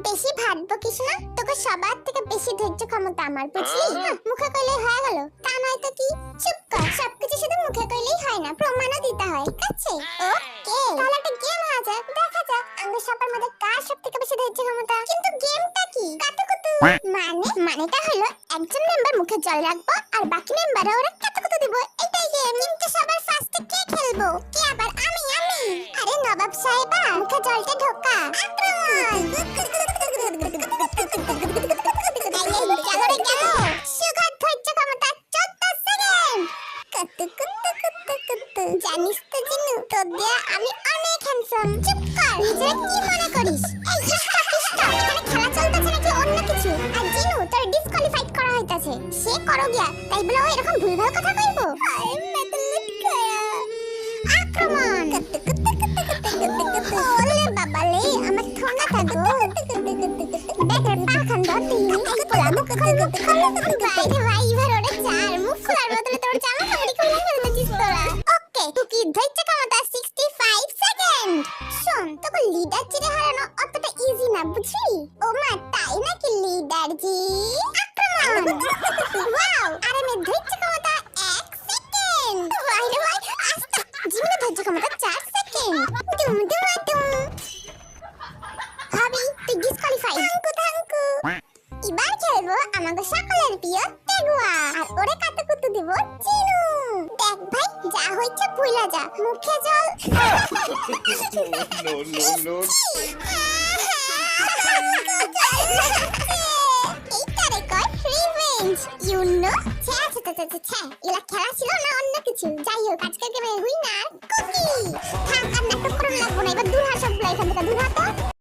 বেশি ভাত বকিস না, তোকে সবার থেকে বেশি ধৈর্য ক্ষমতা আমার, বুঝলি? মুখে কইলেই হয়ে গেল, তা নয় তো কি? চুপ কর, সবকিছু শুধু মুখে কইলেই হয় না, প্রমাণও দিতে হয়, ঠিক আছে? ওকে, তাহলে একটা গেম হয়ে যাক, দেখা যাক আমাদের সবার মধ্যে কার সব থেকে বেশি ধৈর্য ক্ষমতা। কিন্তু গেমটা কি? কাতুকুতু। মানেটা হলো একজন মেম্বার মুখে জল রাখবো আর বাকি মেম্বাররা ওরা কাতুকুতু দিব, এটাই গেম। কিন্তু সবার ফার্স্টে কে খেলবো? কে আবার? আমি। আরে নবাব সাহেবা, মুখে জলটা ঢোকা, আক্রমণ। জানিস তো জিনু, তোর দিয়ে আমি অনেক হ্যান্ডসাম। চুপ কর, নিজেরা কি মনে করিস? এই স্টপ, এখানে খেলা চলতেছে নাকি অন্য কিছু? আর জিনু, তোর ডিসকোয়ালিফাইড করা হইতাছে। সে করো গিয়া, তাই বলে ও এরকম ভুলভাল কথা কইবো? আরে মেদলুট খায়া আক্রমণ। ওলে বাবালে, আমার ঠোঙা থাকো। দেখের পাখান ধরতে পোলা মুখ বাইরে ভাই, এবার ওটা চার মুখ খোলার বদলে তোর জামা কাপড়ি খুলে ফেলতেছিস তোরা। ওকে, তুই ধৈর্য ক্ষমতা 65 সেকেন্ড। শোন, তোকে লিডার চিরে হারানো অতটা ইজি না, বুঝলি? ও মা, তাই নাকি লিডার জি? আক্রমণ। ওয়াও, আরে মে ধৈর্য ক্ষমতা 1 সেকেন্ড। ভাই রে ভাই, আস্তে। জিমে ধৈর্য ক্ষমতা 4 সেকেন্ড। ভাবি, তুই ডিসকোয়ালিফাইড। থাঙ্কু। এবার খেলবো আমাদের সকলের প্রিয় তেগুয়া, আর ওরে কাতুকুতু দিব চিনু। দেখ ভাই, যা হইছে ভুলা যা, মুখে জল। No. এইটারে কয় রিভেঞ্জ, ইউ নো? ছ্যা, এলা খেলা ছিল না অন্য কিছু? যাই হোক, আজকের গেমে উইনার কুকি। থাক, আর নাটক করুন লাগবো না, এবার দূর হ সবগুলো এখান থেকে, দূর হ তো।